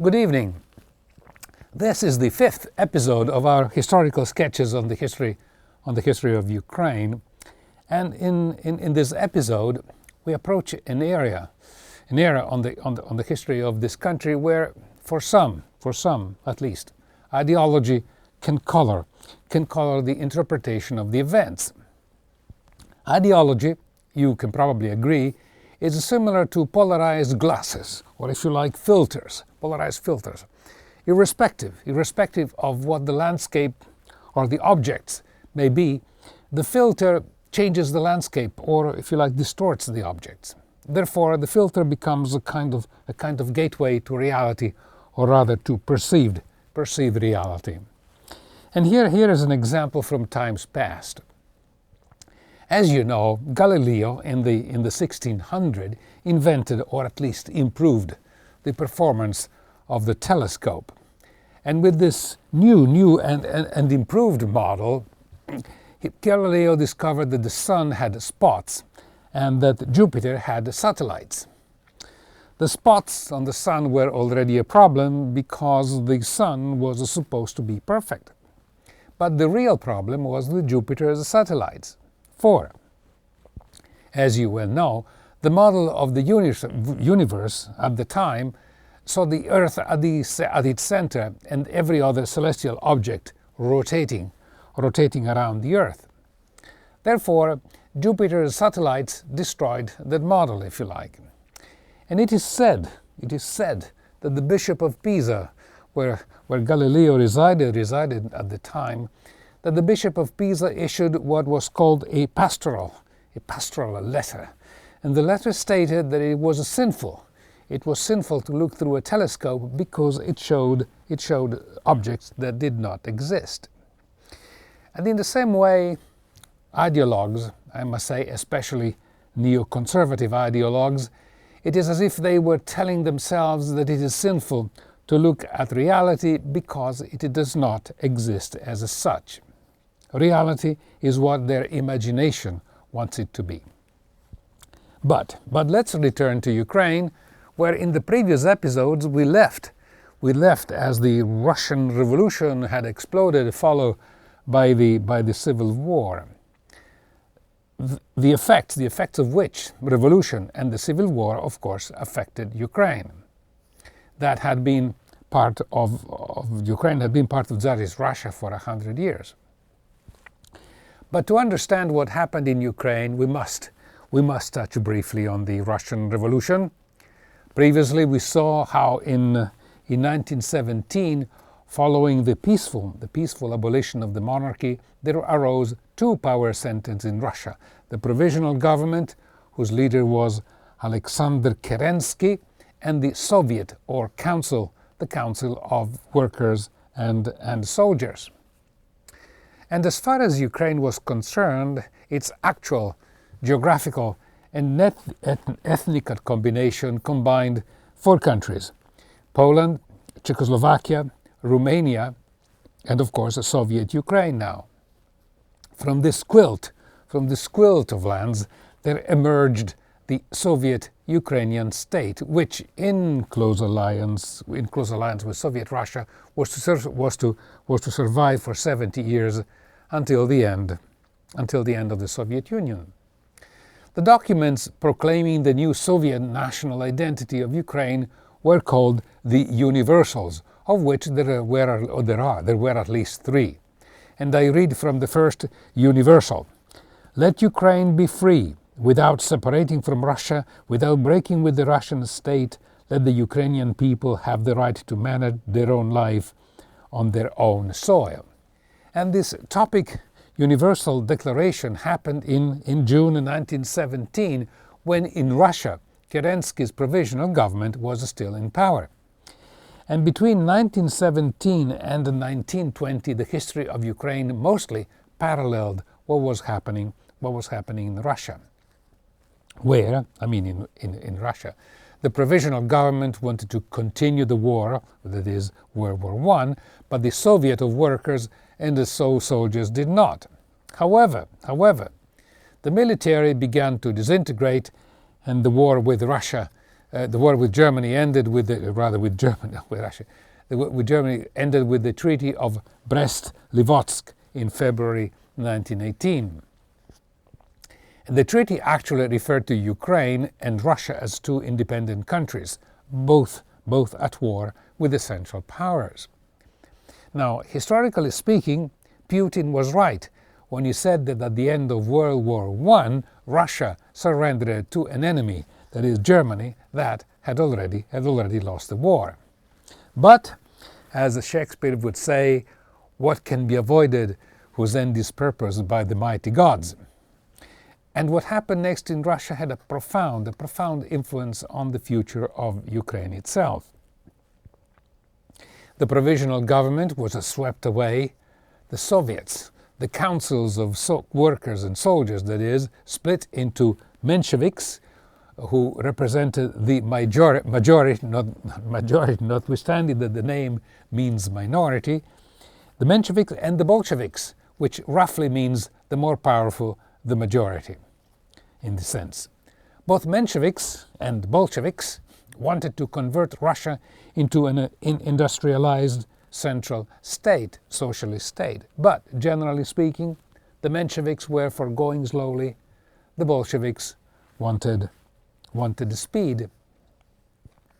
Good evening. This is the 5th episode of our historical sketches on the history of Ukraine. And in this episode, we approach an era on the history of this country where, for some at least, ideology can color the interpretation of the events. Ideology, you can probably agree, is similar to polarized glasses, or if you like, filters, polarized filters. Irrespective of what the landscape or the objects may be, the filter changes the landscape, or if you like, distorts the objects. Therefore, the filter becomes a kind of gateway to reality, or rather to perceived reality. And here is an example from times past. As you know, Galileo in the 1600s invented, or at least improved, the performance of the telescope. And with this new and improved model, Galileo discovered that the sun had spots and that Jupiter had satellites. The spots on the sun were already a problem because the sun was supposed to be perfect. But the real problem was the Jupiter's satellites. For, as you well know, the model of the universe at the time saw the Earth at its center and every other celestial object rotating around the Earth. Therefore, Jupiter's satellites destroyed that model, if you like. And it is said that the Bishop of Pisa, where Galileo resided at the time, that the Bishop of Pisa issued what was called a pastoral letter. And the letter stated that it was sinful to look through a telescope because it showed objects that did not exist. And in the same way, ideologues, I must say, especially neoconservative ideologues, it is as if they were telling themselves that it is sinful to look at reality because it does not exist as such. Reality is what their imagination wants it to be. But let's return to Ukraine, where in the previous episodes we left as the Russian Revolution had exploded, followed by the Civil War. The effects of which revolution and the Civil War, of course, affected Ukraine. That had been part of Ukraine had been part of Tsarist Russia for 100 years. But to understand what happened in Ukraine, we must touch briefly on the Russian Revolution. Previously, we saw how in 1917, following the peaceful abolition of the monarchy, there arose two power centers in Russia: the provisional government, whose leader was Alexander Kerensky, and the Soviet, or Council, the Council of Workers and Soldiers. And as far as Ukraine was concerned, its actual geographical and ethnic combination combined four countries: Poland, Czechoslovakia, Romania, and of course Soviet Ukraine now. From this quilt of lands, there emerged the Soviet Ukrainian state, which in close alliance with Soviet Russia was to survive for 70 years until the end of the Soviet Union. The documents proclaiming the new Soviet national identity of Ukraine were called the Universals, of which there were at least three. And I read from the first Universal: "Let Ukraine be free, without separating from Russia, without breaking with the Russian state. Let the Ukrainian people have the right to manage their own life on their own soil." And this topic Universal Declaration happened in June 1917, when in Russia Kerensky's provisional government was still in power. And between 1917 and 1920, the history of Ukraine mostly paralleled what was happening in Russia. In Russia, the provisional government wanted to continue the war, that is, World War I, but the Soviet of Workers and the soldiers did not. However, the military began to disintegrate, and the war with Russia the war with Germany ended with with Germany ended with the Treaty of Brest-Litovsk in February 1918. And the treaty actually referred to Ukraine and Russia as two independent countries, both at war with the Central Powers. Now, historically speaking, Putin was right when he said that at the end of World War I, Russia surrendered to an enemy, that is Germany, that had already lost the war. But, as Shakespeare would say, what can be avoided whose end is purposed by the mighty gods. And what happened next in Russia had a profound influence on the future of Ukraine itself. The provisional government was swept away. The Soviets, the councils of workers and soldiers, that is, split into Mensheviks, who represented the majority, notwithstanding that the name means minority, the Mensheviks and the Bolsheviks, which roughly means the more powerful, the majority, in the sense. Both Mensheviks and Bolsheviks wanted to convert Russia into an industrialized central state, socialist state. But generally speaking, the Mensheviks were for going slowly, the Bolsheviks wanted the speed.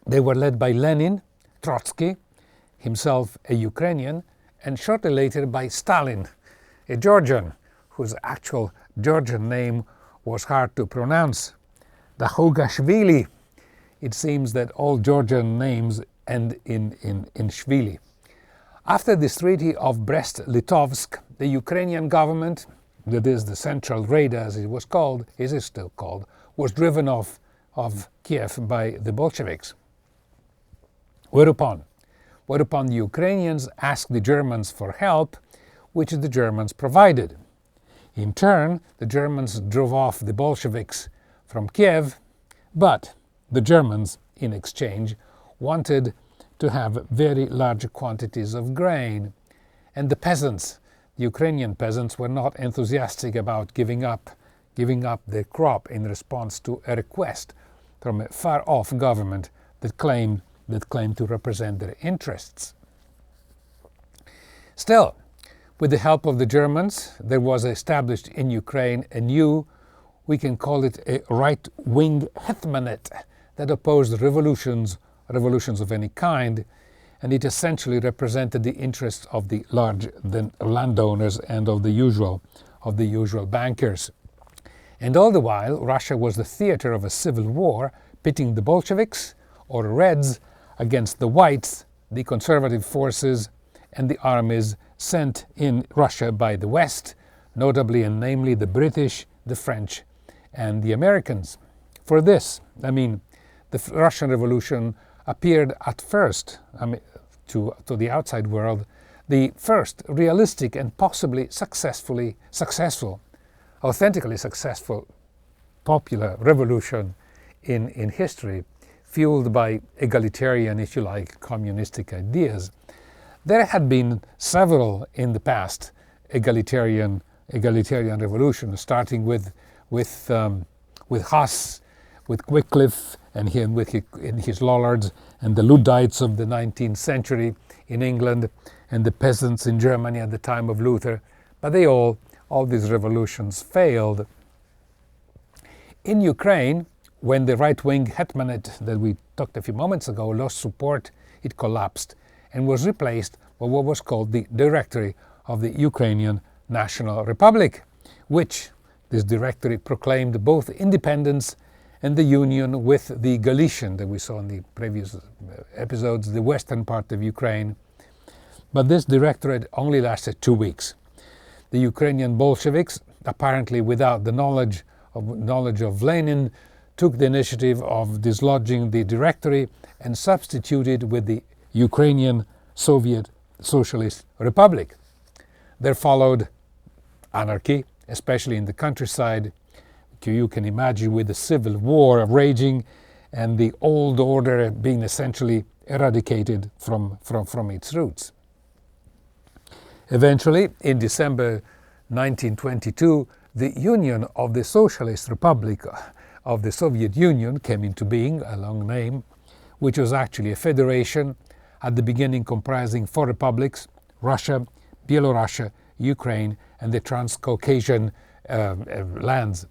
They were led by Lenin, Trotsky, himself a Ukrainian, and shortly later by Stalin, a Georgian, whose actual Georgian name was hard to pronounce, Dahogashvili. It seems that all Georgian names end in Shvili. After this Treaty of Brest-Litovsk, the Ukrainian government, that is the Central Rada as it was called, is still called, was driven off of Kiev by the Bolsheviks. Whereupon the Ukrainians asked the Germans for help, which the Germans provided. In turn, the Germans drove off the Bolsheviks from Kiev, but the Germans, in exchange, wanted to have very large quantities of grain. And the peasants, the Ukrainian peasants, were not enthusiastic about giving up their crop in response to a request from a far-off government that claimed to represent their interests. Still, with the help of the Germans, there was established in Ukraine a new, we can call it a right-wing hetmanate that opposed revolutions of any kind, and it essentially represented the interests of the large landowners and of the usual bankers. And all the while, Russia was the theater of a civil war, pitting the Bolsheviks, or Reds, against the Whites, the conservative forces, and the armies sent in Russia by the West, notably and namely the British, the French, and the Americans. For this, the Russian Revolution appeared at first, to the outside world, the first realistic and possibly authentically successful popular revolution in history, fueled by egalitarian, if you like, communistic ideas. There had been several in the past egalitarian revolutions, starting with Huss, with Wycliffe and his Lollards, and the Luddites of the 19th century in England, and the peasants in Germany at the time of Luther. But all these revolutions failed. In Ukraine, when the right-wing hetmanate that we talked a few moments ago lost support, it collapsed and was replaced by what was called the Directory of the Ukrainian National Republic, which this directory proclaimed both independence and the union with the Galician that we saw in the previous episodes, the western part of Ukraine. But this directorate only lasted 2 weeks. The Ukrainian Bolsheviks, apparently without the knowledge of Lenin, took the initiative of dislodging the directory and substituted with the Ukrainian Soviet Socialist Republic. There followed anarchy, especially in the countryside. You can imagine, with the civil war raging and the old order being essentially eradicated from its roots. Eventually, in December 1922, the Union of the Socialist Republic of the Soviet Union came into being, a long name, which was actually a federation at the beginning comprising 4 republics: Russia, Belarus, Ukraine, and the Transcaucasian lands.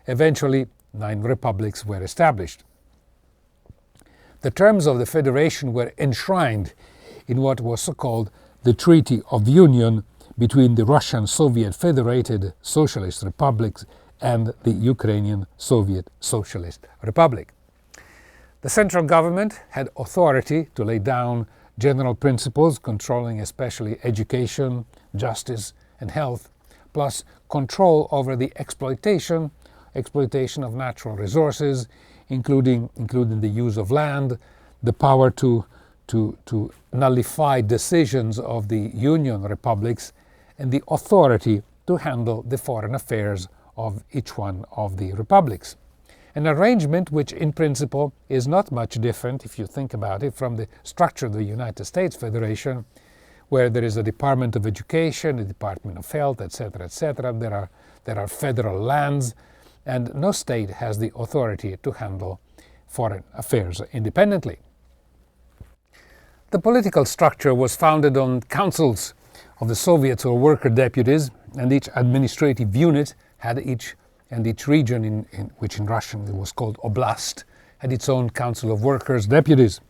Eventually, 9 republics were established. The terms of the federation were enshrined in what was so-called the Treaty of Union between the Russian Soviet Federated Socialist Republics and the Ukrainian Soviet Socialist Republic. The central government had authority to lay down general principles controlling especially education, justice, and health, plus control over the exploitation of natural resources, including the use of land, the power to nullify decisions of the Union republics, and the authority to handle the foreign affairs of each one of the republics. An arrangement which in principle is not much different, if you think about it, from the structure of the United States Federation, where there is a Department of Education, a Department of Health, etc., etc. There are federal lands, and no state has the authority to handle foreign affairs independently. The political structure was founded on councils of the Soviets or worker deputies, and each administrative unit had each region, which in Russian was called oblast, had its own council of workers deputies.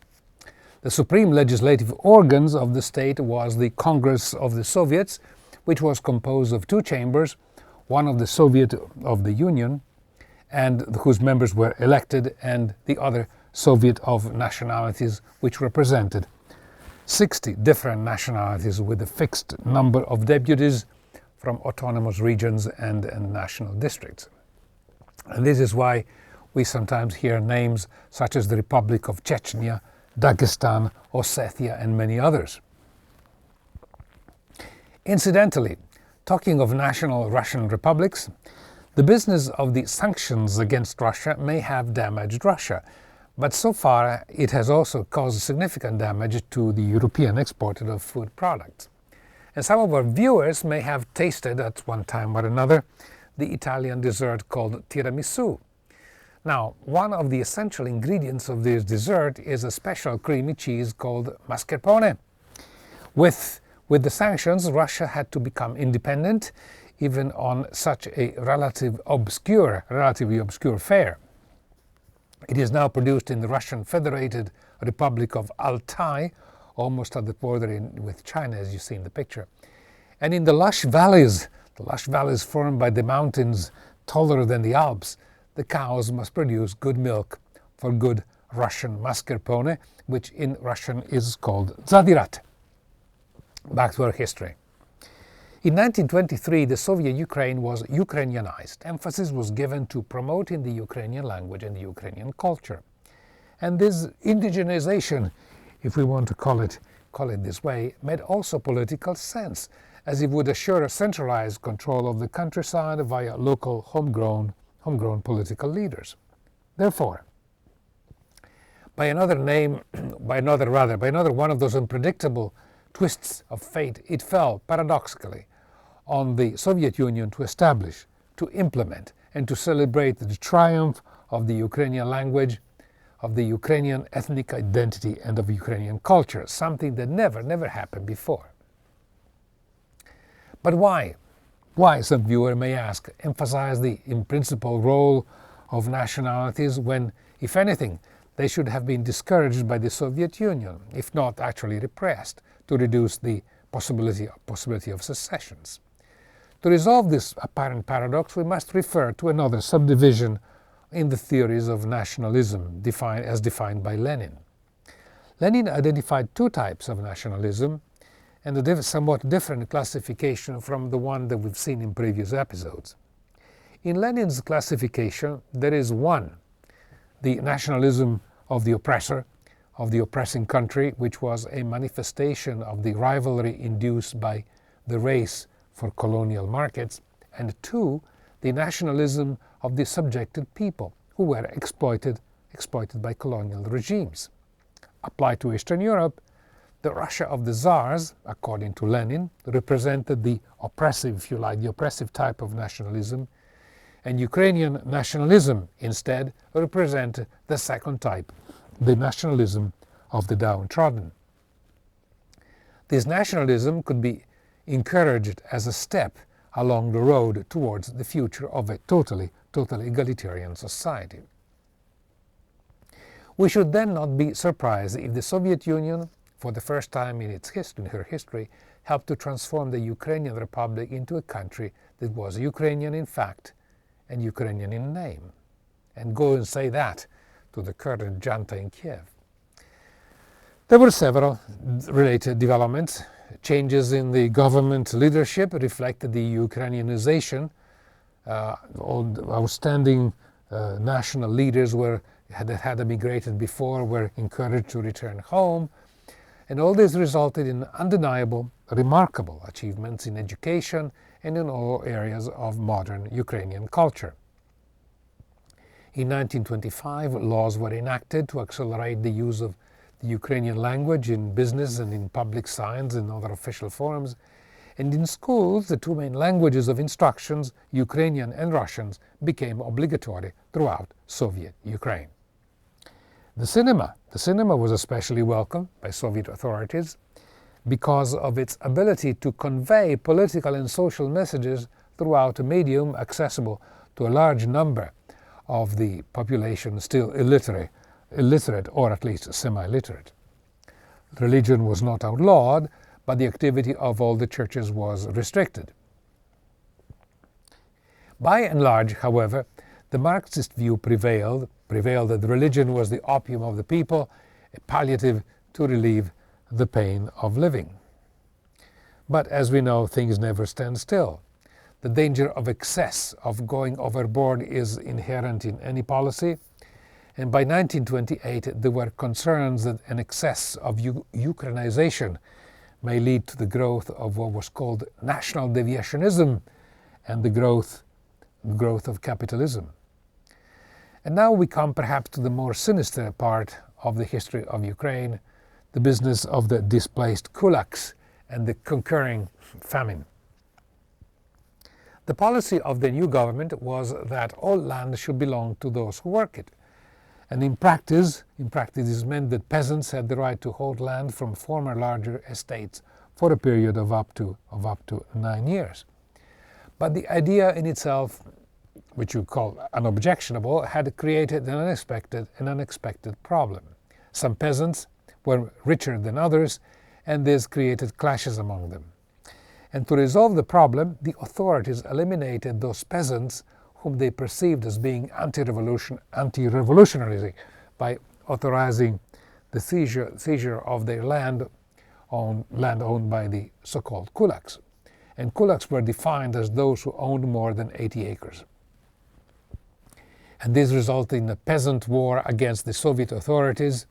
The supreme legislative organs of the state was the Congress of the Soviets, which was composed of 2 chambers, one of the Soviet of the Union, and whose members were elected, and the other Soviet of nationalities, which represented 60 different nationalities with a fixed number of deputies from autonomous regions and national districts. And this is why we sometimes hear names such as the Republic of Chechnya, Dagestan, Ossetia, and many others. Incidentally, talking of national Russian republics, the business of the sanctions against Russia may have damaged Russia, but so far it has also caused significant damage to the European exporter of food products. And some of our viewers may have tasted at one time or another the Italian dessert called tiramisu. Now, one of the essential ingredients of this dessert is a special creamy cheese called mascarpone. With the sanctions, Russia had to become independent, even on such a relatively obscure fare. It is now produced in the Russian Federated Republic of Altai, almost at the border with China, as you see in the picture. And in the lush valleys formed by the mountains taller than the Alps, the cows must produce good milk for good Russian mascarpone, which in Russian is called zadirat. Back to our history. In 1923, the Soviet Ukraine was Ukrainianized. Emphasis was given to promoting the Ukrainian language and the Ukrainian culture. And this indigenization, if we want to call it this way, made also political sense, as it would assure a centralized control of the countryside via local homegrown political leaders. Therefore, by another one of those unpredictable twists of fate, it fell, paradoxically, on the Soviet Union to establish, to implement, and to celebrate the triumph of the Ukrainian language, of the Ukrainian ethnic identity, and of Ukrainian culture, something that never happened before. But why? Why, some viewer may ask, emphasize the in-principle role of nationalities when, if anything, they should have been discouraged by the Soviet Union, if not actually repressed, to reduce the possibility of secessions? To resolve this apparent paradox, we must refer to another subdivision in the theories of nationalism, as defined by Lenin. Lenin identified 2 types of nationalism, and a somewhat different classification from the one that we've seen in previous episodes. In Lenin's classification, there is 1, the nationalism of the oppressor, of the oppressing country, which was a manifestation of the rivalry induced by the race for colonial markets, and 2, the nationalism of the subjected people who were exploited by colonial regimes. Applied to Eastern Europe, the Russia of the Tsars, according to Lenin, represented the oppressive, if you like, the oppressive type of nationalism, and Ukrainian nationalism instead represent the second type, the nationalism of the downtrodden. This nationalism could be encouraged as a step along the road towards the future of a totally egalitarian society. We should then not be surprised if the Soviet Union, for the first time in her history, helped to transform the Ukrainian Republic into a country that was Ukrainian in fact and Ukrainian in name. And go and say that to the current junta in Kiev. There were several related developments. Changes in the government leadership reflected the Ukrainianization. All outstanding national leaders that had emigrated before were encouraged to return home. And all this resulted in undeniable, remarkable achievements in education and in all areas of modern Ukrainian culture. In 1925, laws were enacted to accelerate the use of the Ukrainian language in business and in public science and other official forums. And in schools, the two main languages of instructions, Ukrainian and Russians, became obligatory throughout Soviet Ukraine. The cinema was especially welcomed by Soviet authorities because of its ability to convey political and social messages throughout a medium accessible to a large number of the population still illiterate or at least semi-literate. Religion was not outlawed, but the activity of all the churches was restricted. By and large, however, the Marxist view prevailed that religion was the opium of the people, a palliative to relieve the pain of living. But as we know, things never stand still. The danger of excess, of going overboard, is inherent in any policy. And by 1928, there were concerns that an excess of Ukrainization may lead to the growth of what was called national deviationism and the growth of capitalism. And now we come perhaps to the more sinister part of the history of Ukraine, the business of the displaced kulaks and the concurring famine. The policy of the new government was that all land should belong to those who work it. And in practice, this meant that peasants had the right to hold land from former larger estates for a period of up to 9 years. But the idea in itself, which you call unobjectionable, had created an unexpected problem. Some peasants were richer than others, and this created clashes among them. And to resolve the problem, the authorities eliminated those peasants whom they perceived as being anti-revolutionary by authorizing the seizure of their land owned by the so-called kulaks. And kulaks were defined as those who owned more than 80 acres. And this resulted in a peasant war against the Soviet authorities.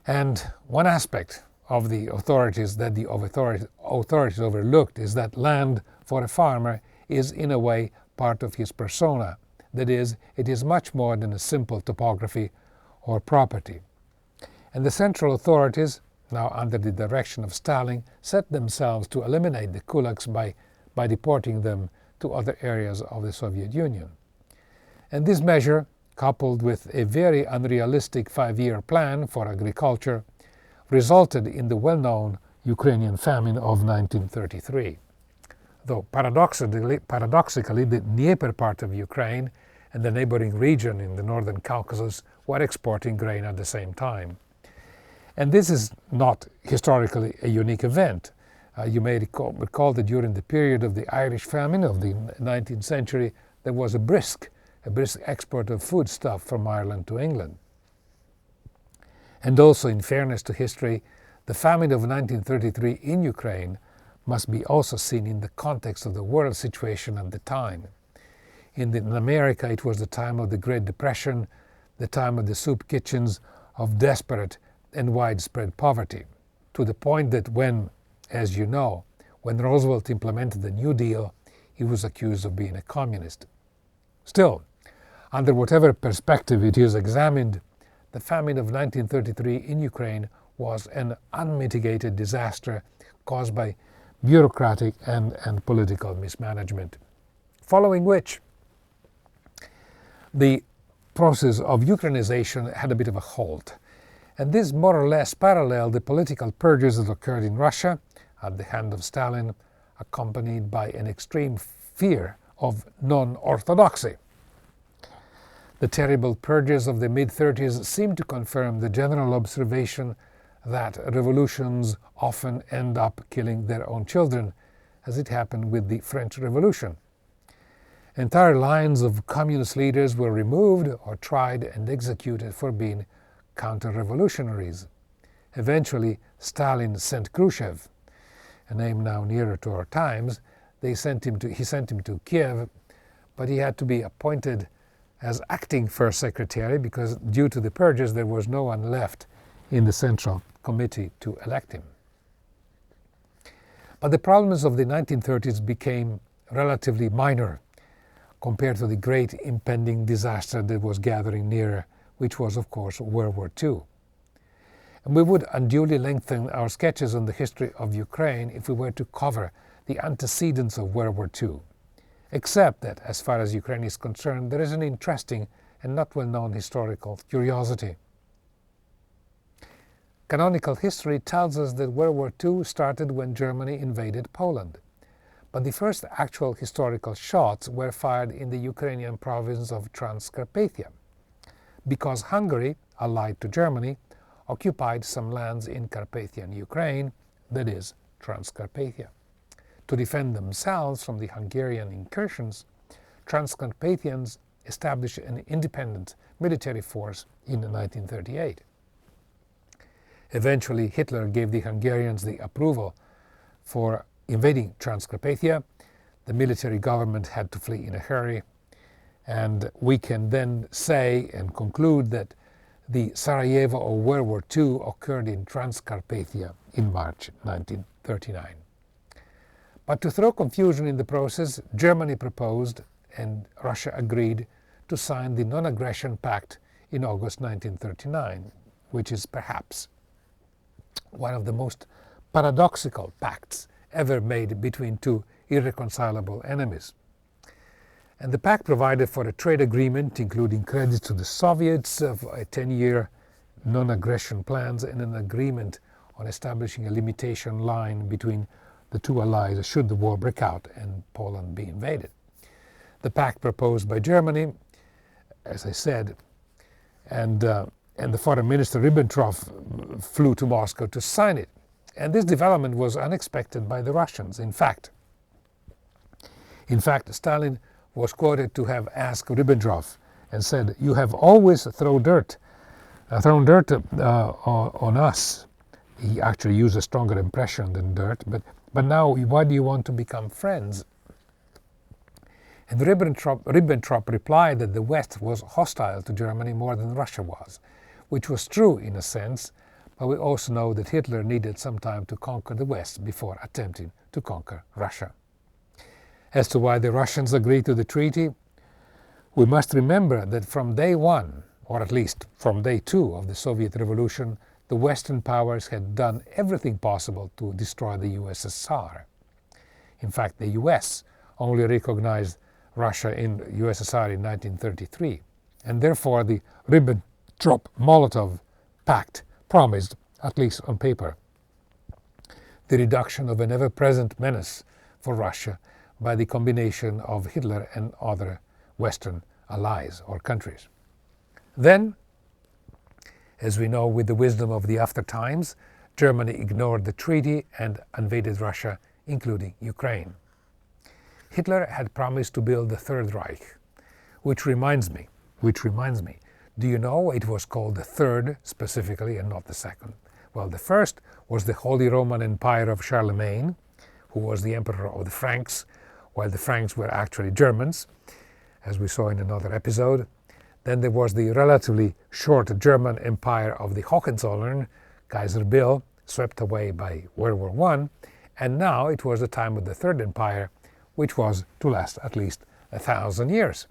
And one aspect of the authorities that the authorities overlooked is that land for a farmer is in a way part of his persona. That is, it is much more than a simple topography or property. And the central authorities, now under the direction of Stalin, set themselves to eliminate the kulaks by deporting them to other areas of the Soviet Union. And this measure, coupled with a very unrealistic 5-year plan for agriculture, resulted in the well-known Ukrainian famine of 1933. Though paradoxically, the Dnieper part of Ukraine and the neighboring region in the northern Caucasus were exporting grain at the same time. And this is not historically a unique event. You may recall that during the period of the Irish famine of the 19th century, there was a brisk export of foodstuff from Ireland to England. And also, in fairness to history, the famine of 1933 in Ukraine must be also seen in the context of the world situation at the time. In America, it was the time of the Great Depression, the time of the soup kitchens, of desperate and widespread poverty, to the point that when, as you know, when Roosevelt implemented the New Deal, he was accused of being a communist. Still, under whatever perspective it is examined, the famine of 1933 in Ukraine was an unmitigated disaster caused by bureaucratic and political mismanagement, following which the process of Ukrainization had a bit of a halt. And this more or less paralleled the political purges that occurred in Russia at the hand of Stalin, accompanied by an extreme fear of non-orthodoxy. The terrible purges of the mid-30s seemed to confirm the general observation that revolutions often end up killing their own children, as it happened with the French Revolution. Entire lines of communist leaders were removed or tried and executed for being counter-revolutionaries. Eventually, Stalin sent Khrushchev, a name now nearer to our times. He sent him to Kiev, but he had to be appointed as acting first secretary because due to the purges there was no one left in the Central Committee to elect him. But the problems of the 1930s became relatively minor compared to the great impending disaster that was gathering nearer, which was, of course, World War II. And we would unduly lengthen our sketches on the history of Ukraine if we were to cover the antecedents of World War II, except that, as far as Ukraine is concerned, there is an interesting and not well-known historical curiosity. Canonical history tells us that World War II started when Germany invaded Poland. But the first actual historical shots were fired in the Ukrainian province of Transcarpathia, because Hungary, allied to Germany, occupied some lands in Carpathian Ukraine, that is, Transcarpathia. To defend themselves from the Hungarian incursions, Transcarpathians established an independent military force in 1938. Eventually, Hitler gave the Hungarians the approval for invading Transcarpathia. The military government had to flee in a hurry, and we can then say and conclude that the Sarajevo of World War II occurred in Transcarpathia in March 1939. But to throw confusion in the process, Germany proposed and Russia agreed to sign the Non-Aggression Pact in August 1939, which is perhaps one of the most paradoxical pacts ever made between two irreconcilable enemies. And the pact provided for a trade agreement, including credit to the Soviets, of a 10-year non-aggression plans, and an agreement on establishing a limitation line between the two allies should the war break out and Poland be invaded. The pact proposed by Germany, as I said, and the foreign minister Ribbentrop flew to Moscow to sign it. And this development was unexpected by the Russians. In fact, Stalin was quoted to have asked Ribbentrop and said, "You have always thrown dirt on us." He actually used a stronger impression than dirt, but now why do you want to become friends? And Ribbentrop replied that the West was hostile to Germany more than Russia was, which was true in a sense, but we also know that Hitler needed some time to conquer the West before attempting to conquer Russia. As to why the Russians agreed to the treaty, we must remember that from day one, or at least from day two of the Soviet Revolution, the Western powers had done everything possible to destroy the USSR. In fact, the US only recognized Russia in USSR in 1933, and therefore the Ribbentrop-Molotov Pact promised, at least on paper, the reduction of an ever-present menace for Russia by the combination of Hitler and other Western allies or countries. Then, as we know with the wisdom of the after times, Germany ignored the treaty and invaded Russia, including Ukraine. Hitler had promised to build the Third Reich, which reminds me, do you know it was called the Third specifically and not the Second? Well, the first was the Holy Roman Empire of Charlemagne, who was the emperor of the Franks, while the Franks were actually Germans, as we saw in another episode. Then there was the relatively short German empire of the Hohenzollern, Kaiser Bill, swept away by World War I, and now it was the time of the Third Empire, which was to last at least 1,000 years.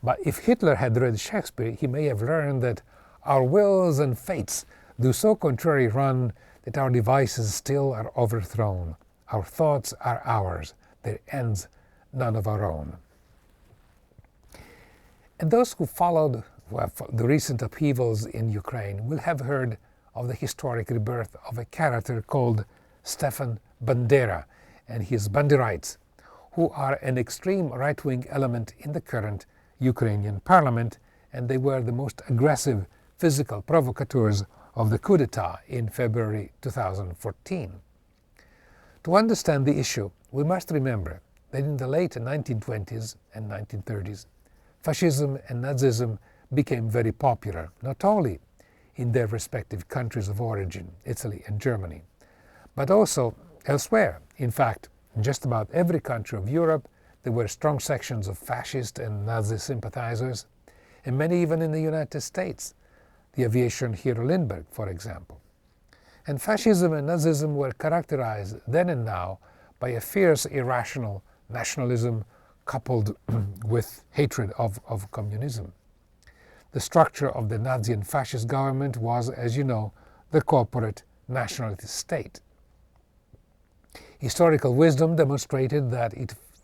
But if Hitler had read Shakespeare, he may have learned that our wills and fates do so contrary run that our devices still are overthrown. Our thoughts are ours, their ends none of our own. And those who followed the recent upheavals in Ukraine will have heard of the historic rebirth of a character called Stefan Bandera and his Banderites, who are an extreme right-wing element in the current Ukrainian parliament, and they were the most aggressive physical provocateurs of the coup d'etat in February 2014. To understand the issue, we must remember that in the late 1920s and 1930s, fascism and Nazism became very popular, not only in their respective countries of origin, Italy and Germany, but also elsewhere. In fact, in just about every country of Europe, there were strong sections of fascist and Nazi sympathizers, and many even in the United States, the aviation hero Lindbergh, for example. And fascism and Nazism were characterized then and now by a fierce, irrational nationalism coupled with hatred of communism. The structure of the Nazi and fascist government was, as you know, the corporate nationalist state. Historical wisdom demonstrated that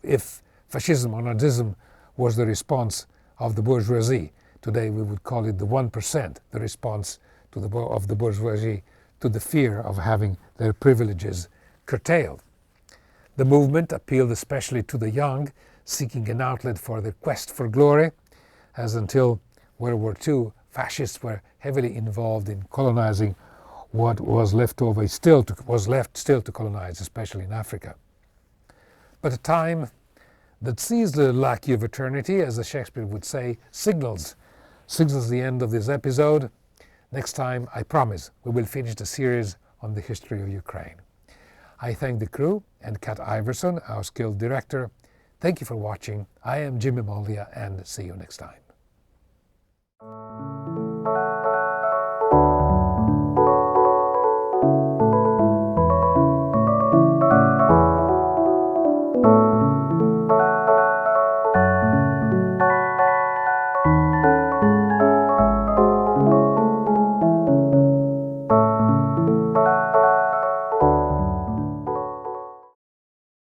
if fascism or Nazism was the response of the bourgeoisie, today we would call it the 1%, the response of the bourgeoisie to the fear of having their privileges curtailed. The movement appealed especially to the young, seeking an outlet for their quest for glory, as until World War II, fascists were heavily involved in colonizing what was left to colonize, especially in Africa. But a time that sees the lackey of eternity, as the Shakespeare would say, signals the end of this episode. Next time, I promise, we will finish the series on the history of Ukraine. I thank the crew and Kat Iverson, our skilled director. Thank you for watching. I am Jimmie Moglia, and see you next time.